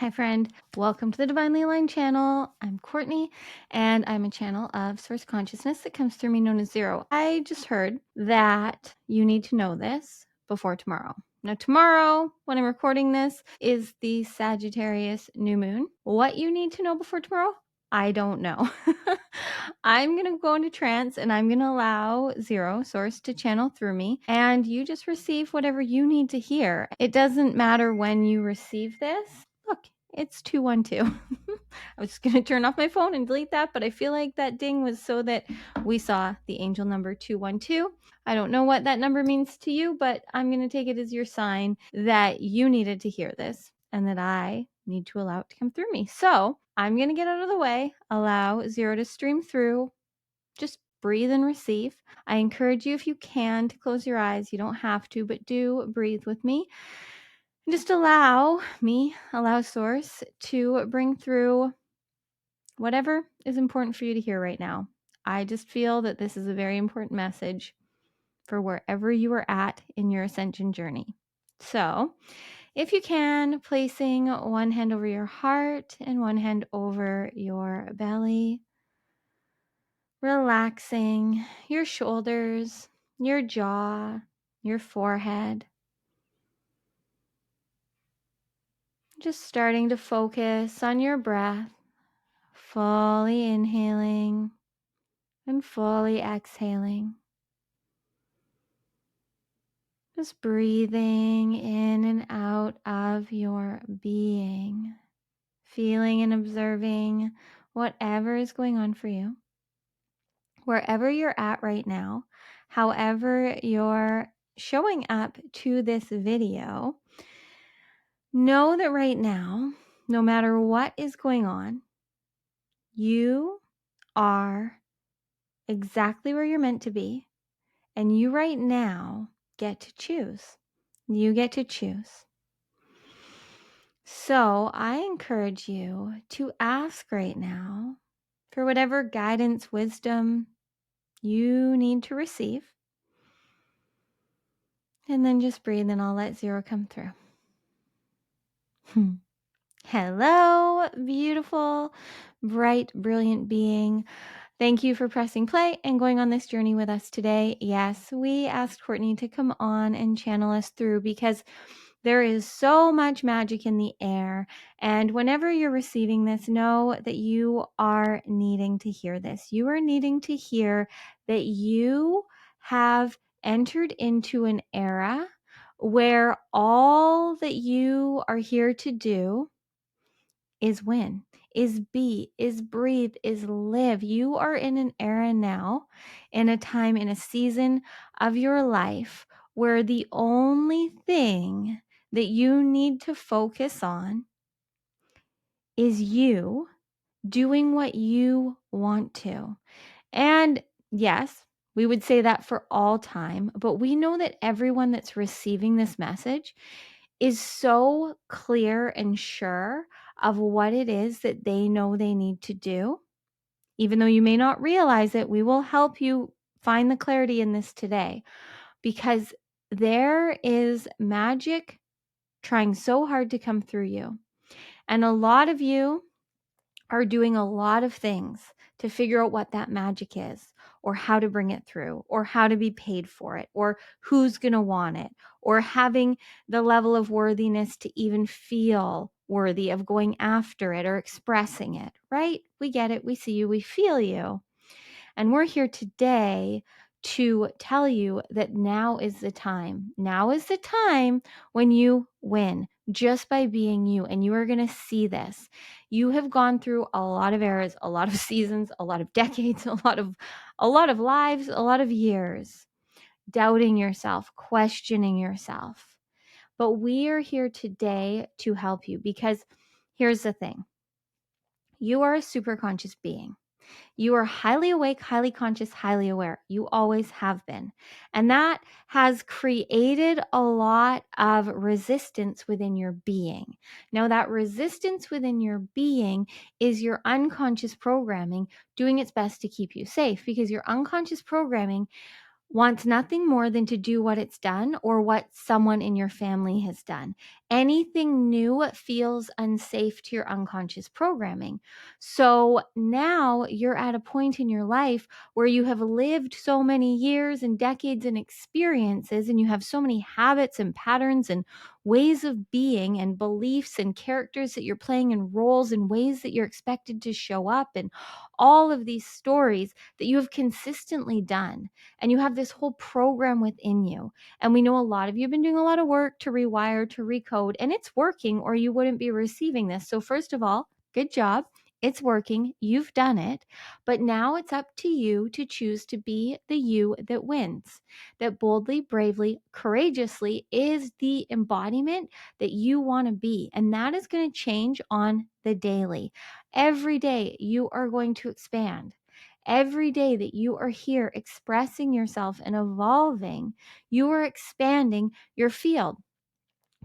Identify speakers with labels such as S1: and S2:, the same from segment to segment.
S1: Hi, friend. Welcome to the Divinely Aligned channel. I'm Courtney, and I'm a channel of source consciousness that comes through me known as Zero. I just heard that you need to know this before tomorrow. Now, tomorrow, when I'm recording this, is the Sagittarius New Moon. What you need to know before tomorrow, I don't know. I'm going to go into trance and I'm going to allow Zero Source to channel through me, and you just receive whatever you need to hear. It doesn't matter when you receive this. Look, it's 212. I was just going to turn off my phone and delete that, but I feel like that ding was so that we saw the angel number 212. I don't know what that number means to you, but I'm going to take it as your sign that you needed to hear this and that I need to allow it to come through me. So I'm going to get out of the way, allow Zero to stream through, just breathe and receive. I encourage you, if you can, to close your eyes. You don't have to, but do breathe with me. And just allow Source to bring through whatever is important for you to hear right now. I just feel that this is a very important message for wherever you are at in your ascension journey. So, if you can, placing one hand over your heart and one hand over your belly, relaxing your shoulders, your jaw, your forehead. Just starting to focus on your breath, fully inhaling and fully exhaling. Just breathing in and out of your being, feeling and observing whatever is going on for you. Wherever you're at right now, however you're showing up to this video, know that right now, no matter what is going on, you are exactly where you're meant to be. And you right now get to choose. You get to choose. So I encourage you to ask right now for whatever guidance, wisdom you need to receive. And then just breathe and I'll let Zero come through. Hello, beautiful, bright, brilliant being. Thank you for pressing play and going on this journey with us today. Yes, we asked Courtney to come on and channel us through because there is so much magic in the air. And whenever you're receiving this, know that you are needing to hear this. You are needing to hear that you have entered into an era where all that you are here to do is win, is be, is breathe, is live. You are in an era now, in a time, in a season of your life where the only thing that you need to focus on is you doing what you want to. And yes, we would say that for all time, but we know that everyone that's receiving this message is so clear and sure of what it is that they know they need to do. Even though you may not realize it, we will help you find the clarity in this today, because there is magic trying so hard to come through you. And a lot of you are doing a lot of things to figure out what that magic is, or how to bring it through, or how to be paid for it, or who's going to want it, or having the level of worthiness to even feel worthy of going after it or expressing it, right? We get it. We see you. We feel you. And we're here today to tell you that now is the time. Now is the time when you win just by being you. And you are going to see this. You have gone through a lot of eras, a lot of seasons, a lot of decades, a lot of lives, a lot of years, doubting yourself, questioning yourself. But we are here today to help you, because here's the thing. You are a super conscious being. You are highly awake, highly conscious, highly aware. You always have been. And that has created a lot of resistance within your being. Now, that resistance within your being is your unconscious programming doing its best to keep you safe, because your unconscious programming wants nothing more than to do what it's done or what someone in your family has done. Anything new feels unsafe to your unconscious programming. So now you're at a point in your life where you have lived so many years and decades and experiences, and you have so many habits and patterns and ways of being and beliefs and characters that you're playing and roles and ways that you're expected to show up, and all of these stories that you have consistently done. And you have this whole program within you. And we know a lot of you have been doing a lot of work to rewire, to recode, and it's working, or you wouldn't be receiving this. So first of all, good job. It's working. You've done it. But now it's up to you to choose to be the you that wins, that boldly, bravely, courageously is the embodiment that you want to be. And that is going to change on the daily. Every day you are going to expand. Every day that you are here expressing yourself and evolving, you are expanding your field.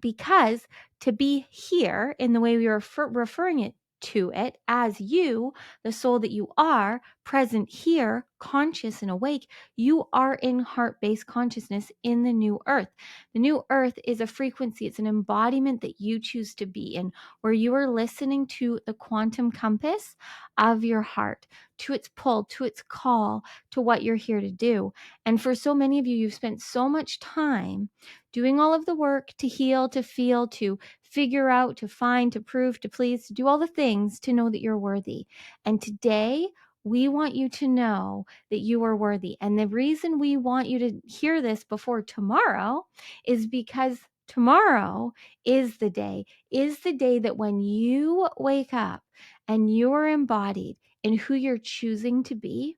S1: Because to be here in the way we are referring it to it as you, the soul that you are, present here, conscious and awake, you are in heart-based consciousness in the new earth. The new earth is a frequency, it's an embodiment that you choose to be in, where you are listening to the quantum compass of your heart, to its pull, to its call, to what you're here to do. And for so many of you, you've spent so much time doing all of the work to heal, to feel, to figure out, to find, to prove, to please, to do all the things to know that you're worthy. And today, we want you to know that you are worthy. And the reason we want you to hear this before tomorrow is because tomorrow is the day that when you wake up and you're embodied in who you're choosing to be,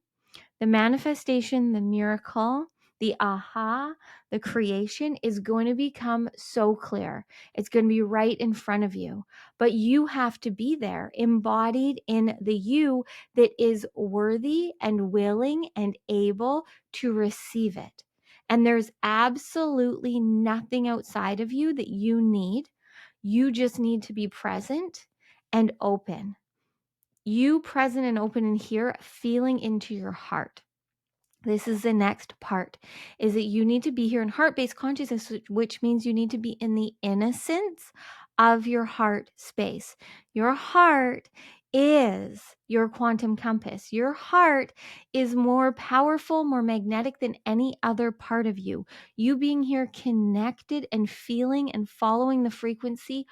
S1: the manifestation, the miracle, the aha, the creation is going to become so clear. It's going to be right in front of you. But you have to be there, embodied in the you that is worthy and willing and able to receive it. And there's absolutely nothing outside of you that you need. You just need to be present and open. You present and open in here, feeling into your heart. This is the next part, is that you need to be here in heart-based consciousness, which means you need to be in the innocence of your heart space. Your heart is your quantum compass. Your heart is more powerful, more magnetic than any other part of you. You being here connected and feeling and following the frequency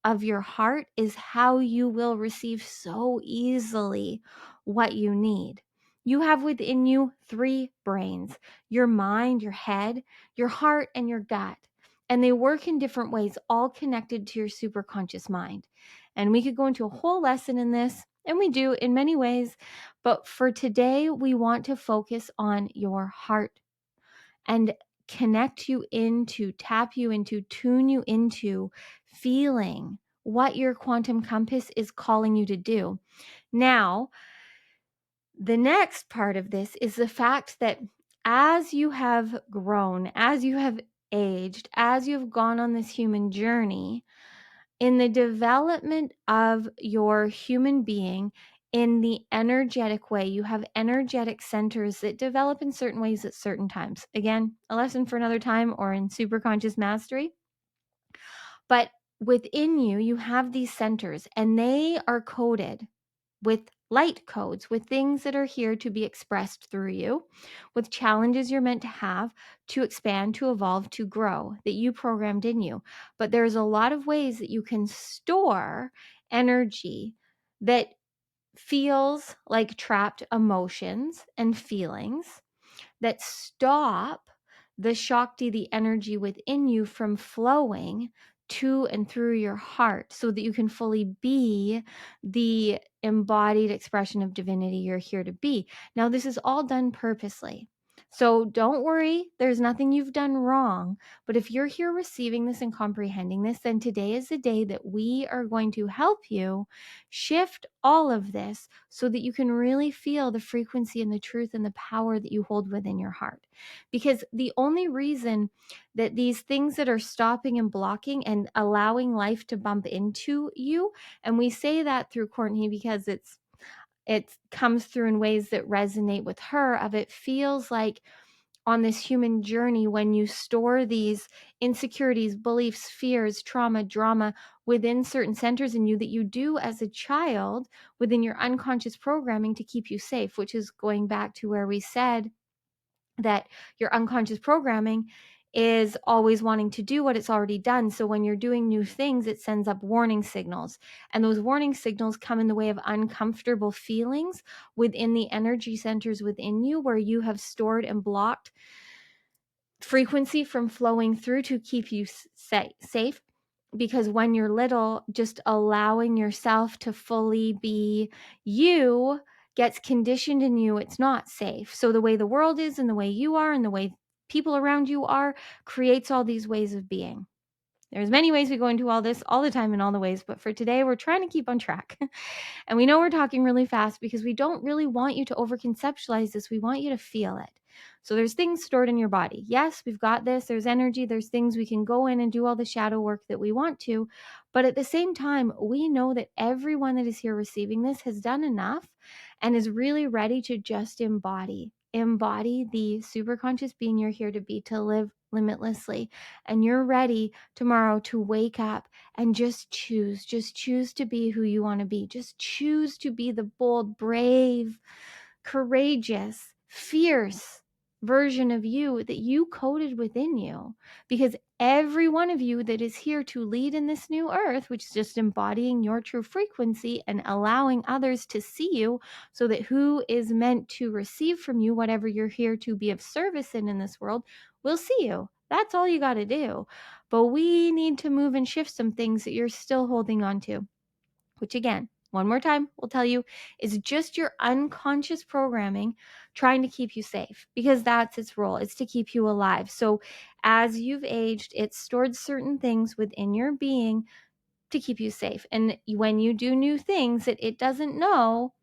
S1: of your heart is how you will receive so easily what you need. You have within you 3 brains: your mind, your head, your heart, and your gut. And they work in different ways, all connected to your superconscious mind. And we could go into a whole lesson in this, and we do in many ways. But for today, we want to focus on your heart and connect you into, tap you into, tune you into feeling what your quantum compass is calling you to do. Now, the next part of this is the fact that as you have grown, as you have aged, as you've gone on this human journey, in the development of your human being, in the energetic way, you have energetic centers that develop in certain ways at certain times. Again, a lesson for another time, or in Superconscious Mastery. But within you, you have these centers, and they are coded with light codes, with things that are here to be expressed through you, with challenges you're meant to have to expand, to evolve, to grow, that you programmed in you. But there's a lot of ways that you can store energy that feels like trapped emotions and feelings that stop the Shakti, the energy within you, from flowing to and through your heart, so that you can fully be the embodied expression of divinity you're here to be. Now, this is all done purposely. So don't worry, there's nothing you've done wrong. But if you're here receiving this and comprehending this, then today is the day that we are going to help you shift all of this so that you can really feel the frequency and the truth and the power that you hold within your heart. Because the only reason that these things that are stopping and blocking and allowing life to bump into you, and we say that through Courtney because it comes through in ways that resonate with her, of it feels like on this human journey when you store these insecurities, beliefs, fears, trauma, drama within certain centers in you that you do as a child within your unconscious programming to keep you safe, which is going back to where we said that your unconscious programming is always wanting to do what it's already done. So when you're doing new things, it sends up warning signals. And those warning signals come in the way of uncomfortable feelings within the energy centers within you where you have stored and blocked frequency from flowing through to keep you safe. Because when you're little, just allowing yourself to fully be you gets conditioned in you. It's not safe. So the way the world is and the way you are and the way people around you are creates all these ways of being. There's many ways we go into all this all the time in all the ways, but for today, we're trying to keep on track. And we know we're talking really fast because we don't really want you to overconceptualize this. We want you to feel it. So there's things stored in your body. Yes, we've got this. There's energy. There's things we can go in and do all the shadow work that we want to. But at the same time, we know that everyone that is here receiving this has done enough and is really ready to just embody the superconscious being you're here to be, to live limitlessly. And you're ready tomorrow to wake up and just choose to be who you want to be. Just choose to be the bold, brave, courageous, fierce version of you that you coded within you. Because every one of you that is here to lead in this new earth, which is just embodying your true frequency and allowing others to see you, so that who is meant to receive from you whatever you're here to be of service in this world will see you. That's all you got to do. But we need to move and shift some things that you're still holding on to, which again, one more time, we'll tell you, is just your unconscious programming trying to keep you safe, because that's its role. It's to keep you alive. So as you've aged, it's stored certain things within your being to keep you safe. And when you do new things that it doesn't know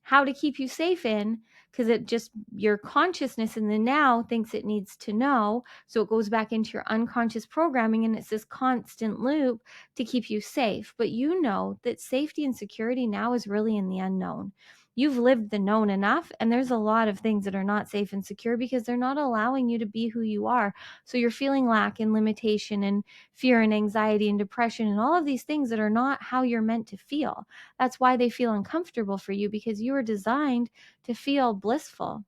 S1: how to keep you safe in, because it just, your consciousness in the now thinks it needs to know. So it goes back into your unconscious programming, and it's this constant loop to keep you safe. But you know that safety and security now is really in the unknown. You've lived the known enough, and there's a lot of things that are not safe and secure because they're not allowing you to be who you are. So you're feeling lack and limitation and fear and anxiety and depression and all of these things that are not how you're meant to feel. That's why they feel uncomfortable for you, because you were designed to feel blissful,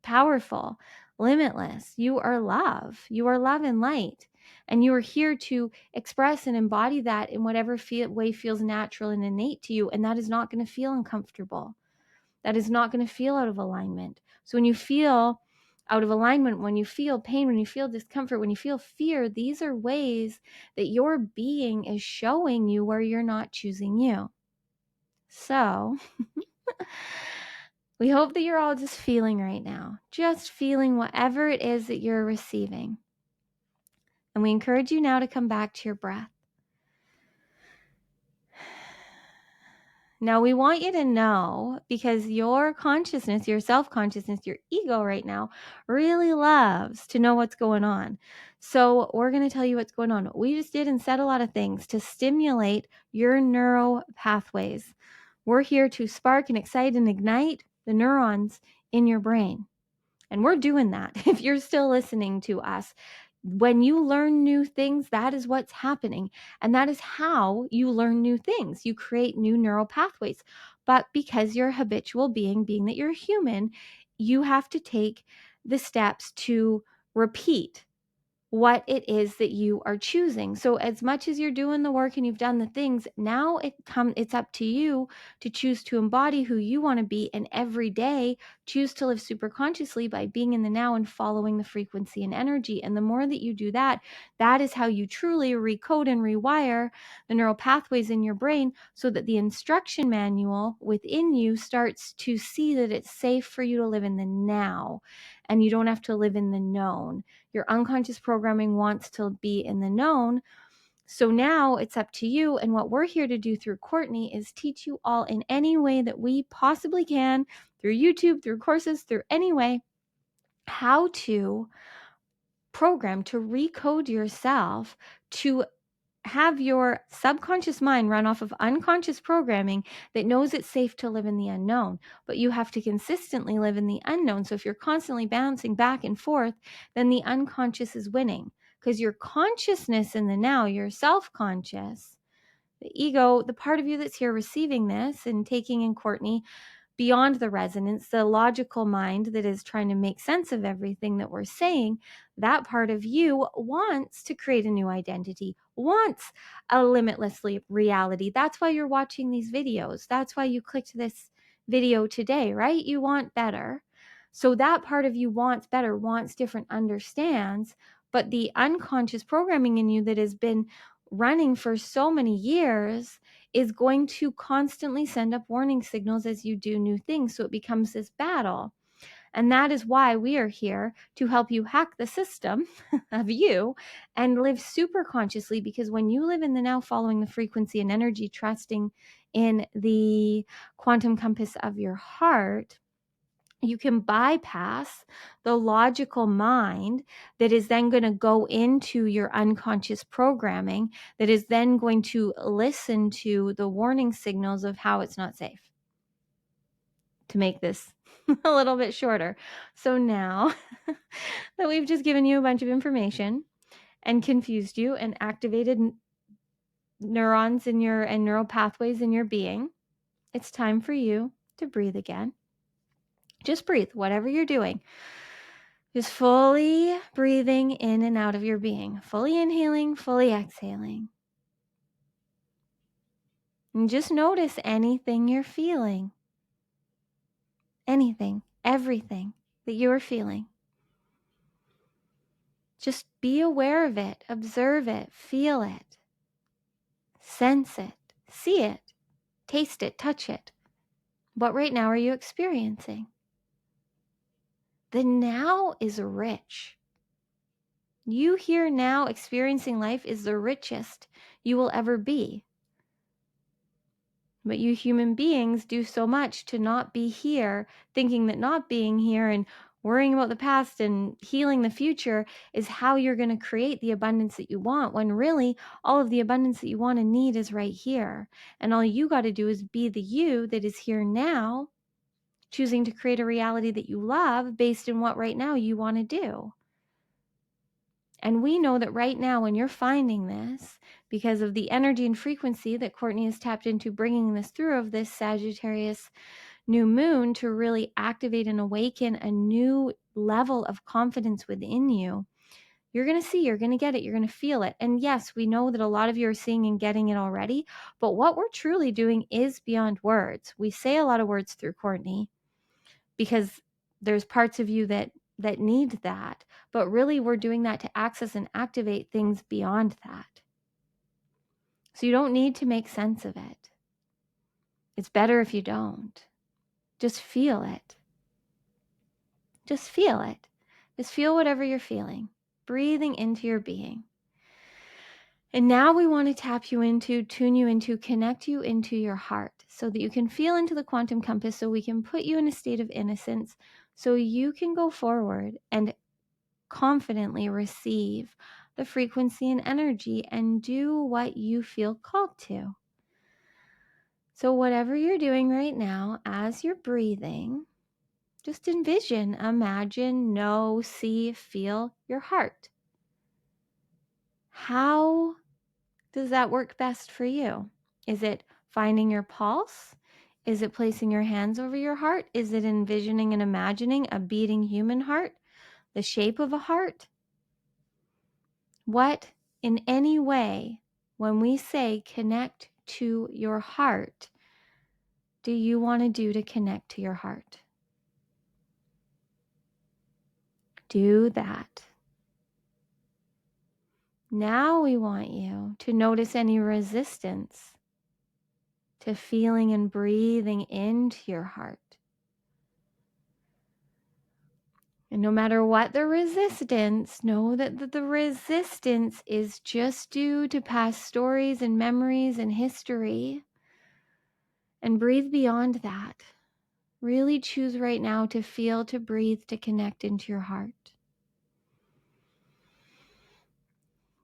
S1: powerful, limitless. You are love. You are love and light. And you are here to express and embody that in whatever way feels natural and innate to you. And that is not going to feel uncomfortable. That is not going to feel out of alignment. So when you feel out of alignment, when you feel pain, when you feel discomfort, when you feel fear, these are ways that your being is showing you where you're not choosing you. So we hope that you're all just feeling right now, just feeling whatever it is that you're receiving. And we encourage you now to come back to your breath. Now, we want you to know, because your consciousness, your self-consciousness, your ego right now really loves to know what's going on. So we're going to tell you what's going on. We just did and said a lot of things to stimulate your neural pathways. We're here to spark and excite and ignite the neurons in your brain. And we're doing that. If you're still listening to us, when you learn new things, that is what's happening. And that is how you learn new things. You create new neural pathways. But because you're a habitual being that you're human, you have to take the steps to repeat what it is that you are choosing. So as much as you're doing the work and you've done the things, now it's up to you to choose to embody who you want to be, and every day choose to live super consciously by being in the now and following the frequency and energy. And the more that you do that, that is how you truly recode and rewire the neural pathways in your brain, so that the instruction manual within you starts to see that it's safe for you to live in the now, and you don't have to live in the known. Your unconscious programming wants to be in the known. So now it's up to you. And what we're here to do through Courtney is teach you all in any way that we possibly can, through YouTube, through courses, through any way, how to program, to recode yourself to have your subconscious mind run off of unconscious programming that knows it's safe to live in the unknown, but you have to consistently live in the unknown. So if you're constantly bouncing back and forth, then the unconscious is winning, because your consciousness in the now, your self-conscious, the ego, the part of you that's here receiving this and taking in Courtney, beyond the resonance, the logical mind that is trying to make sense of everything that we're saying, that part of you wants to create a new identity, wants a limitless reality. That's why you're watching these videos. That's why you clicked this video today, right? You want better. So that part of you wants better, wants different, understands, but the unconscious programming in you that has been running for so many years is going to constantly send up warning signals as you do new things. So it becomes this battle. And that is why we are here to help you hack the system of you and live super consciously. Because when you live in the now, following the frequency and energy, trusting in the quantum compass of your heart, you can bypass the logical mind that is then going to go into your unconscious programming, that is then going to listen to the warning signals of how it's not safe. To make this a little bit shorter. So now that we've just given you a bunch of information and confused you and activated neurons in your and neural pathways in your being, it's time for you to breathe again. Just breathe, whatever you're doing. Just fully breathing in and out of your being, fully inhaling, fully exhaling. And just notice anything you're feeling. Anything, everything that you are feeling. Just be aware of it, observe it, feel it, sense it, see it, taste it, touch it. What right now are you experiencing? The now is rich. You here now experiencing life is the richest you will ever be. But you human beings do so much to not be here, thinking that not being here and worrying about the past and healing the future is how you're going to create the abundance that you want, when really all of the abundance that you want and need is right here. And all you got to do is be the you that is here now, choosing to create a reality that you love based on what right now you want to do. And we know that right now, when you're finding this, because of the energy and frequency that Courtney has tapped into, bringing this through of this Sagittarius New Moon to really activate and awaken a new level of confidence within you, you're going to see, you're going to get it, you're going to feel it. And yes, we know that a lot of you are seeing and getting it already, but what we're truly doing is beyond words. We say a lot of words through Courtney because there's parts of you that need that, but really we're doing that to access and activate things beyond that. So you don't need to make sense of it. It's better if you don't. Just feel it. Just feel it. Just feel whatever you're feeling, breathing into your being. And now we want to tap you into, tune you into, connect you into your heart so that you can feel into the quantum compass, so we can put you in a state of innocence so you can go forward and confidently receive the frequency and energy and do what you feel called to. So whatever you're doing right now, as you're breathing, just envision, imagine, know, see, feel your heart. How does that work best for you? Is it finding your pulse? Is it placing your hands over your heart? Is it envisioning and imagining a beating human heart, the shape of a heart? What, in any way, when we say connect to your heart, do you want to do to connect to your heart? Do that. Now we want you to notice any resistance to feeling and breathing into your heart. And no matter what the resistance, know that the resistance is just due to past stories and memories and history. And breathe beyond that. Really choose right now to feel, to breathe, to connect into your heart.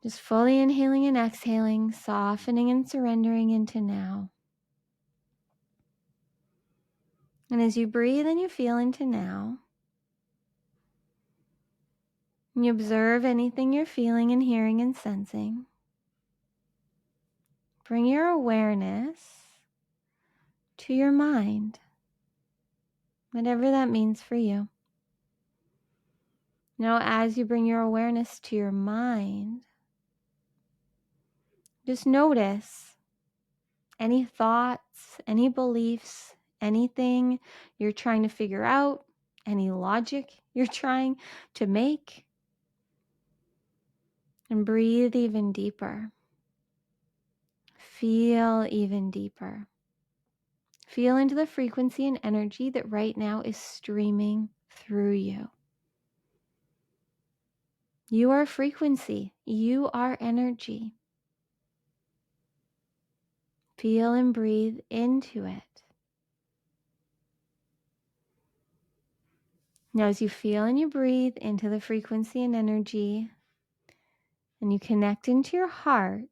S1: Just fully inhaling and exhaling, softening and surrendering into now. And as you breathe and you feel into now, and you observe anything you're feeling and hearing and sensing, bring your awareness to your mind, whatever that means for you. Now, as you bring your awareness to your mind, just notice any thoughts, any beliefs, anything you're trying to figure out, any logic you're trying to make, and breathe even deeper. Feel even deeper. Feel into the frequency and energy that right now is streaming through you. You are frequency. You are energy. Feel and breathe into it. Now, as you feel and you breathe into the frequency and energy, and you connect into your heart,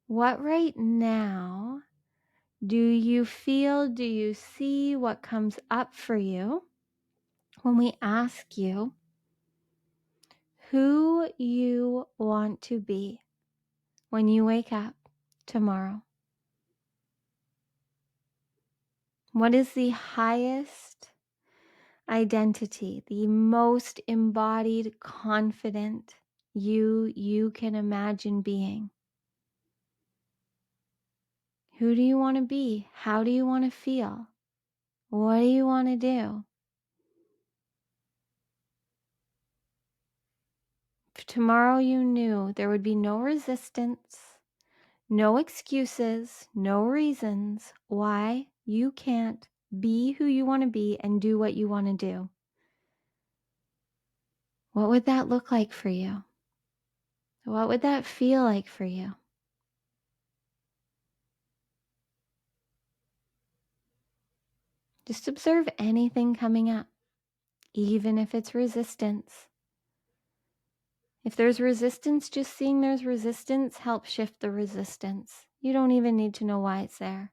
S1: what right now do you feel, do you see, what comes up for you when we ask you who you want to be when you wake up tomorrow? What is the highest identity, the most embodied, confident you can imagine being? Who do you want to be? How do you want to feel? What do you want to do? If tomorrow you knew there would be no resistance, no excuses, no reasons why you can't be who you want to be and do what you want to do, what would that look like for you? What would that feel like for you? Just observe anything coming up, even if it's resistance. If there's resistance, just seeing there's resistance helps shift the resistance. You don't even need to know why it's there.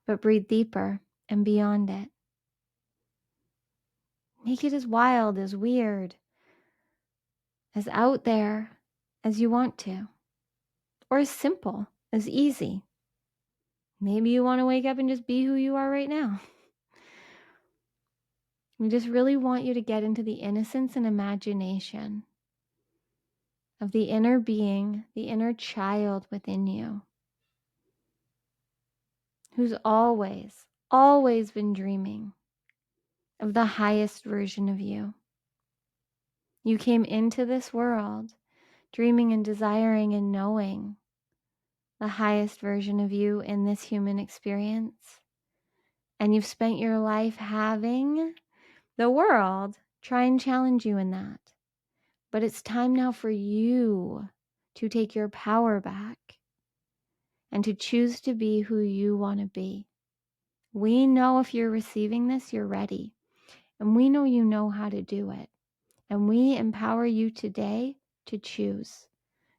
S1: But breathe deeper and beyond it. Make it as wild, as weird, as out there as you want to. Or as simple, as easy. Maybe you want to wake up and just be who you are right now. We just really want you to get into the innocence and imagination of the inner being, the inner child within you, who's always been dreaming of the highest version of you. You came into this world dreaming and desiring and knowing the highest version of you in this human experience. And you've spent your life having the world try and challenge you in that. But it's time now for you to take your power back and to choose to be who you want to be. We know if you're receiving this, you're ready. And we know you know how to do it. And we empower you today to choose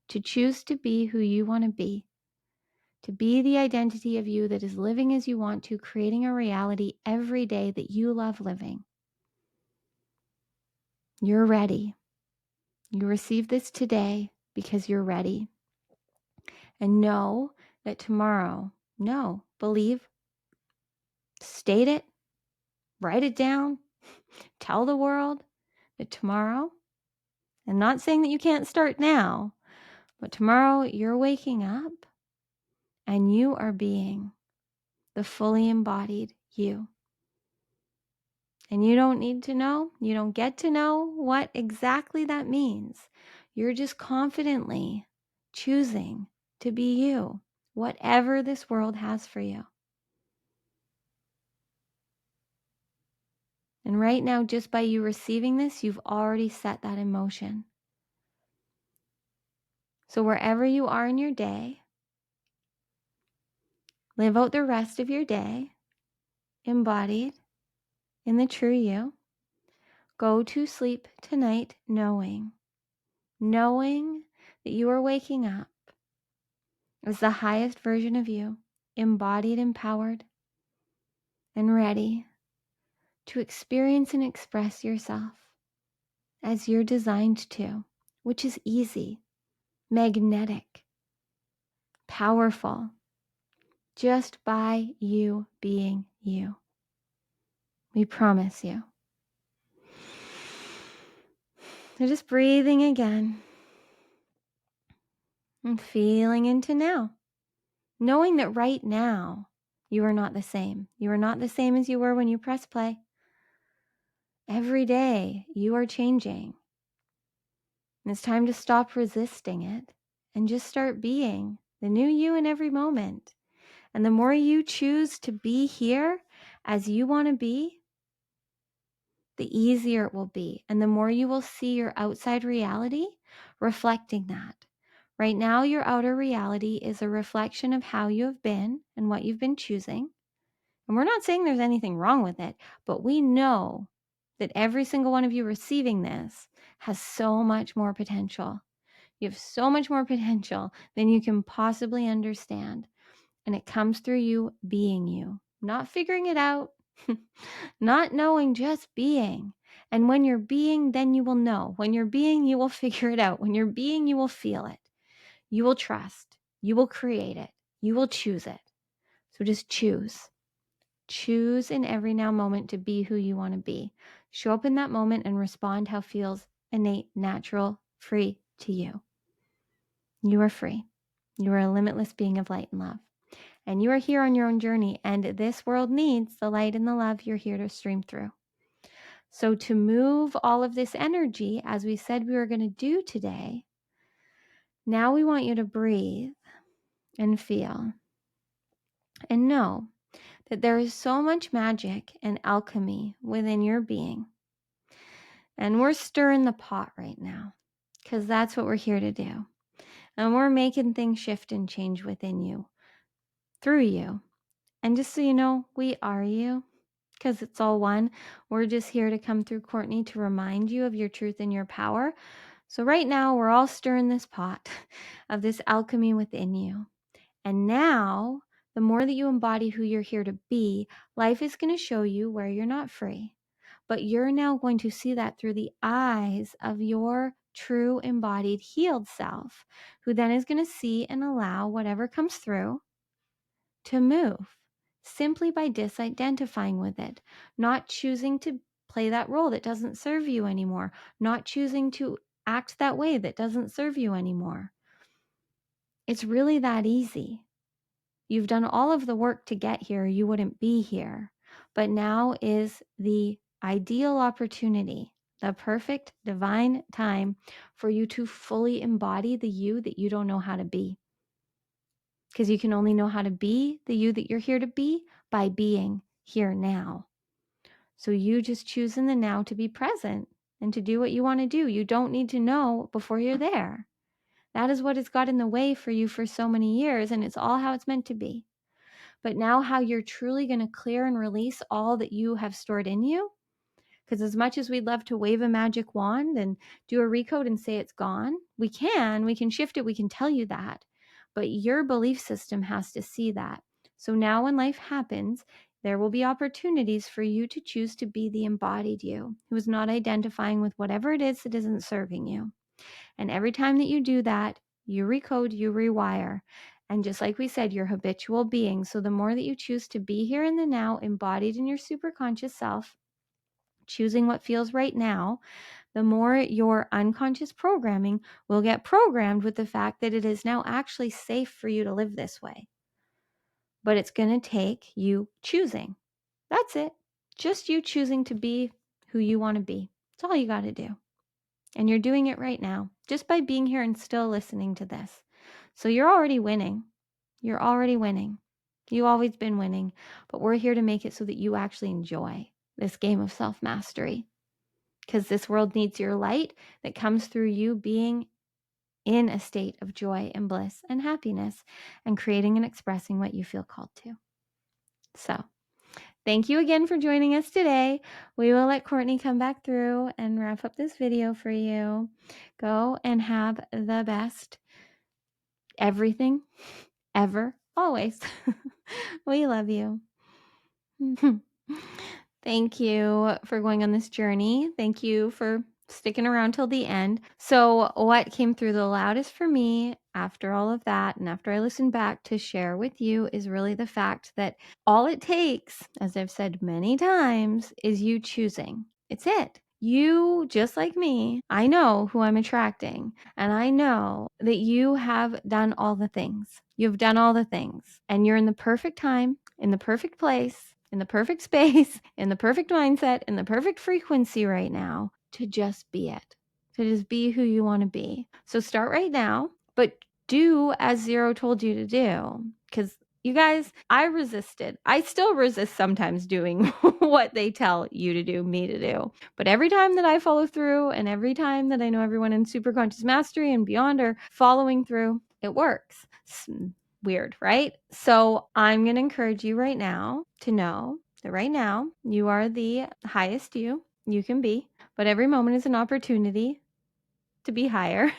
S1: to be who you want to be the identity of you that is living as you want to, creating a reality every day that you love living. You're ready. You receive this today because you're ready. And know that tomorrow, believe, state it, write it down, tell the world that tomorrow, and not saying that you can't start now, but tomorrow you're waking up and you are being the fully embodied you. And you don't need to know, you don't get to know what exactly that means. You're just confidently choosing to be you, whatever this world has for you. And right now, just by you receiving this, you've already set that in motion. So wherever you are in your day, live out the rest of your day embodied in the true you. Go to sleep tonight knowing knowing that you are waking up as the highest version of you, embodied, empowered, and ready to experience and express yourself as you're designed to, which is easy, magnetic, powerful, just by you being you. We promise you. So just breathing again and feeling into now, knowing that right now you are not the same. You are not the same as you were when you press play. Every day you are changing. And it's time to stop resisting it and just start being the new you in every moment. And the more you choose to be here as you want to be, the easier it will be. And the more you will see your outside reality reflecting that. Right now, your outer reality is a reflection of how you have been and what you've been choosing. And we're not saying there's anything wrong with it, but we know that every single one of you receiving this has so much more potential. You have so much more potential than you can possibly understand. And it comes through you being you, not figuring it out, not knowing, just being. And when you're being, then you will know. When you're being, you will figure it out. When you're being, you will feel it. You will trust. You will create it. You will choose it. So just choose. Choose in every now moment to be who you want to be. Show up in that moment and respond how feels innate, natural, free to you. You are free. You are a limitless being of light and love. And you are here on your own journey, and this world needs the light and the love you're here to stream through. So to move all of this energy, as we said we were going to do today, now we want you to breathe and feel and know that there is so much magic and alchemy within your being. And we're stirring the pot right now because that's what we're here to do. And we're making things shift and change within you, through you. And just so you know, we are you because it's all one. We're just here to come through Courtney to remind you of your truth and your power. So right now we're all stirring this pot of this alchemy within you. And now the more that you embody who you're here to be, life is going to show you where you're not free. But you're now going to see that through the eyes of your true embodied healed self, who then is going to see and allow whatever comes through to move simply by disidentifying with it, not choosing to play that role that doesn't serve you anymore, not choosing to act that way that doesn't serve you anymore. It's really that easy. You've done all of the work to get here. You wouldn't be here. But now is the ideal opportunity, the perfect divine time for you to fully embody the you that you don't know how to be. Because you can only know how to be the you that you're here to be by being here now. So you just choose in the now to be present and to do what you want to do. You don't need to know before you're there. That is what has got in the way for you for so many years, and it's all how it's meant to be. But now how you're truly going to clear and release all that you have stored in you. Because as much as we'd love to wave a magic wand and do a recode and say it's gone, we can shift it, we can tell you that. But your belief system has to see that. So now when life happens, there will be opportunities for you to choose to be the embodied you, who is not identifying with whatever it is that isn't serving you. And every time that you do that, you recode, you rewire. And just like we said, you're habitual being. So the more that you choose to be here in the now, embodied in your superconscious self, choosing what feels right now, the more your unconscious programming will get programmed with the fact that it is now actually safe for you to live this way. But it's going to take you choosing. That's it. Just you choosing to be who you want to be. That's all you got to do. And you're doing it right now, just by being here and still listening to this. So you're already winning. You're already winning. You've always been winning. But we're here to make it so that you actually enjoy this game of self-mastery. Because this world needs your light that comes through you being in a state of joy and bliss and happiness and creating and expressing what you feel called to. So Thank you again for joining us today. We will let Courtney come back through and wrap up this video for you. Go and have the best everything, ever, always. We love you. Thank you for going on this journey. Thank you for sticking around till the end. So, what came through the loudest for me after all of that, and after I listened back to share with you, is really the fact that all it takes, as I've said many times, is you choosing. It's it. You, just like me, I know who I'm attracting, and I know that you have done all the things. You've done all the things, and you're in the perfect time, in the perfect place, in the perfect space, in the perfect mindset, in the perfect frequency right now to just be it, to just be who you want to be. So start right now, but do as Zero told you to do, because you guys, I resisted. I still resist sometimes doing what they tell you to do, me to do. But every time that I follow through, and every time that I know everyone in Superconscious Mastery and beyond are following through, it works. Weird, right? So I'm going to encourage you right now to know that right now you are the highest you can be, but every moment is an opportunity to be higher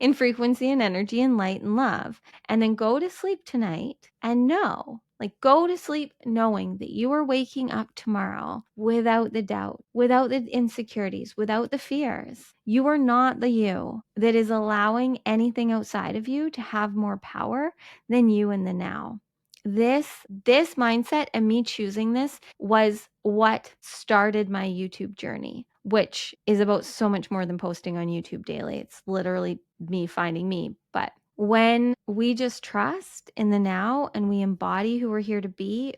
S1: in frequency and energy and light and love. And then go to sleep tonight and know, like, go to sleep knowing that you are waking up tomorrow without the doubt, without the insecurities, without the fears. You are not the you that is allowing anything outside of you to have more power than you in the now. This mindset and me choosing this was what started my YouTube journey, which is about so much more than posting on YouTube daily. It's literally me finding me. But when we just trust in the now and we embody who we're here to be,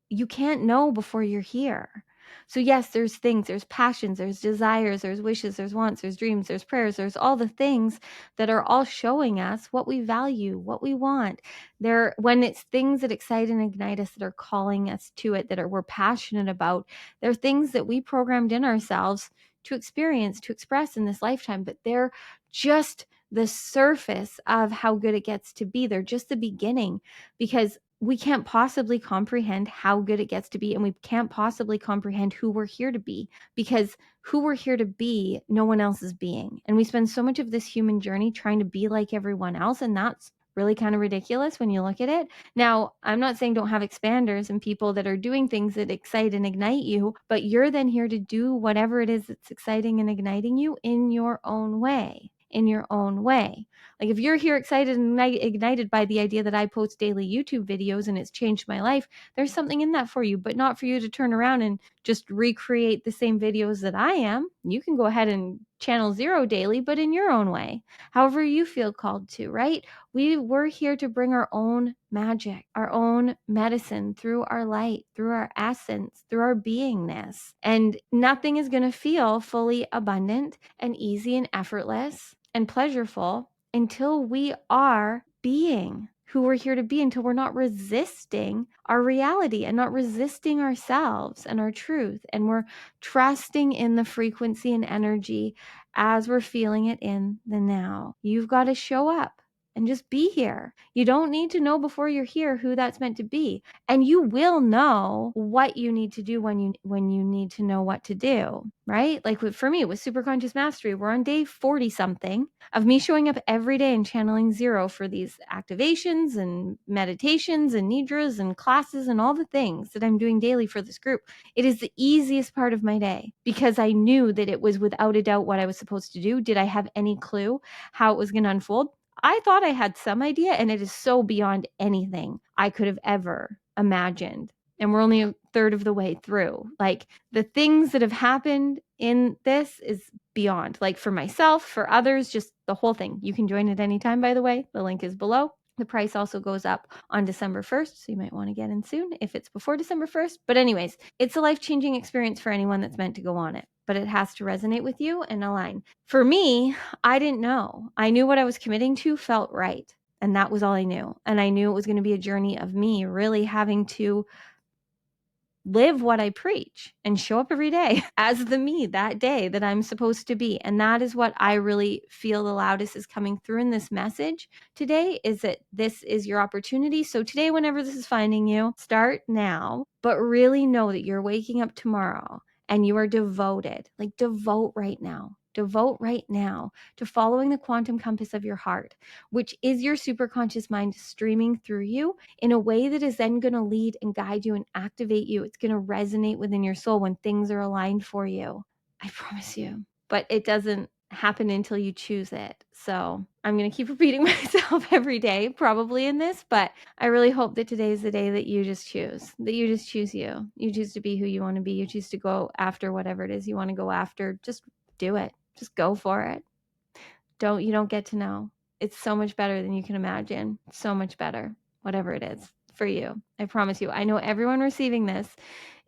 S1: you can't know before you're here. So yes, there's things, there's passions, there's desires, there's wishes, there's wants, there's dreams, there's prayers, there's all the things that are all showing us what we value, what we want. When it's things that excite and ignite us, that are calling us to it, that we're passionate about, they're things that we programmed in ourselves to experience, to express in this lifetime, but they're just the surface of how good it gets to be. They're just the beginning, because we can't possibly comprehend how good it gets to be, and we can't possibly comprehend who we're here to be, because who we're here to be, no one else is being. And we spend so much of this human journey trying to be like everyone else, and that's really kind of ridiculous when you look at it. Now, I'm not saying don't have expanders and people that are doing things that excite and ignite you, but you're then here to do whatever it is that's exciting and igniting you in your own way. In your own way. Like, if you're here excited and ignited by the idea that I post daily YouTube videos and it's changed my life, there's something in that for you, but not for you to turn around and just recreate the same videos that I am. You can go ahead and channel Zero daily, but in your own way, however you feel called to, right? We're here to bring our own magic, our own medicine through our light, through our essence, through our beingness. And nothing is going to feel fully abundant and easy and effortless and pleasurable until we are being who we're here to be, until we're not resisting our reality and not resisting ourselves and our truth, and we're trusting in the frequency and energy as we're feeling it in the now. You've got to show up and just be here. You don't need to know before you're here who that's meant to be. And you will know what you need to do when you need to know what to do, right? Like for me, with Superconscious Mastery, we're on day 40 something of me showing up every day and channeling Zero for these activations and meditations and nidras and classes and all the things that I'm doing daily for this group. It is the easiest part of my day, because I knew that it was without a doubt what I was supposed to do. Did I have any clue how it was going to unfold? I thought I had some idea, and it is so beyond anything I could have ever imagined. And we're only a third of the way through. Like, the things that have happened in this is beyond. Like, for myself, for others, just the whole thing. You can join at any time, by the way. The link is below. The price also goes up on December 1st, so you might want to get in soon if it's before December 1st. But anyways, it's a life-changing experience for anyone that's meant to go on it. But it has to resonate with you and align. For me, I didn't know. I knew what I was committing to felt right. And that was all I knew. And I knew it was going to be a journey of me really having to live what I preach and show up every day as the me that day that I'm supposed to be. And that is what I really feel the loudest is coming through in this message today, is that this is your opportunity. So today, whenever this is finding you, start now, but really know that you're waking up tomorrow and you are devoted, like devote right now to following the quantum compass of your heart, which is your superconscious mind streaming through you in a way that is then going to lead and guide you and activate you. It's going to resonate within your soul when things are aligned for you. I promise you. But it doesn't happen until you choose it. So I'm going to keep repeating myself every day, probably in this, but I really hope that today is the day that you just choose, you. You choose to be who you want to be. You choose to go after whatever it is you want to go after. Just do it. Just go for it. You don't get to know. It's so much better than you can imagine. So much better, whatever it is for you. I promise you. I know everyone receiving this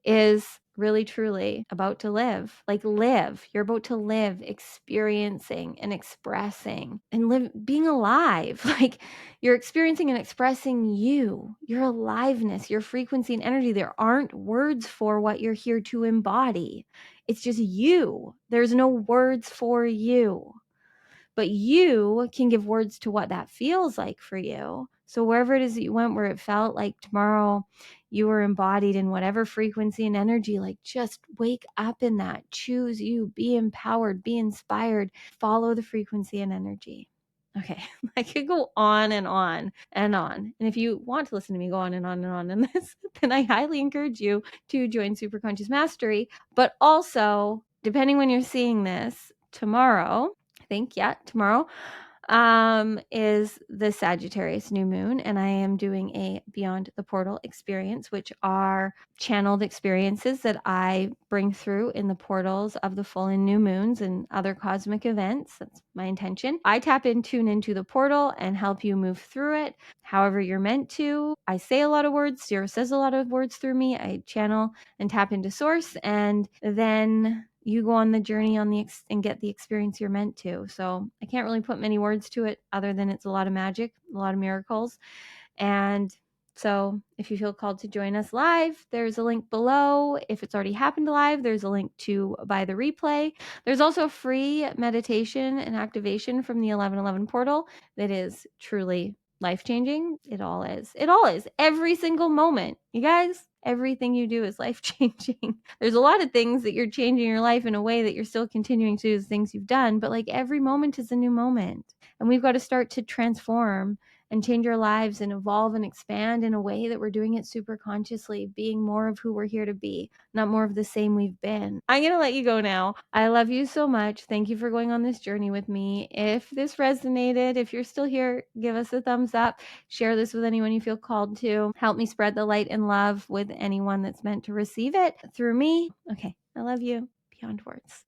S1: is really truly about to live. Like live. You're about to live, experiencing and expressing and being alive. Like you're experiencing and expressing your aliveness, your frequency and energy. There aren't words for what you're here to embody. It's just you. There's no words for you. But you can give words to what that feels like for you. So wherever it is that you went, where it felt like tomorrow you were embodied in whatever frequency and energy, like just wake up in that. Choose you. Be empowered. Be inspired. Follow the frequency and energy. Okay, I could go on and on and on. And if you want to listen to me go on and on and on in this, then I highly encourage you to join Superconscious Mastery. But also, depending when you're seeing this, tomorrow, I think, tomorrow is the Sagittarius New Moon, and I am doing a Beyond the Portal experience, which are channeled experiences that I bring through in the portals of the full and new moons and other cosmic events. That's my intention. I tune into the portal and help you move through it however you're meant to. I say a lot of words. Zero says a lot of words through me. I channel and tap into source, and then you go on the journey and get the experience you're meant to. So I can't really put many words to it other than it's a lot of magic, a lot of miracles. And so if you feel called to join us live, there's a link below. If it's already happened live, there's a link to buy the replay. There's also a free meditation and activation from the 1111 portal that is truly life-changing. It all is. It all is. Every single moment. You guys, everything you do is life-changing. There's a lot of things that you're changing your life in a way that you're still continuing to do the things you've done, but like every moment is a new moment. And we've got to start to transform and change our lives and evolve and expand in a way that we're doing it super consciously, being more of who we're here to be, not more of the same we've been. I'm going to let you go now. I love you so much. Thank you for going on this journey with me. If this resonated, if you're still here, give us a thumbs up. Share this with anyone you feel called to. Help me spread the light and love with anyone that's meant to receive it through me. Okay, I love you beyond words.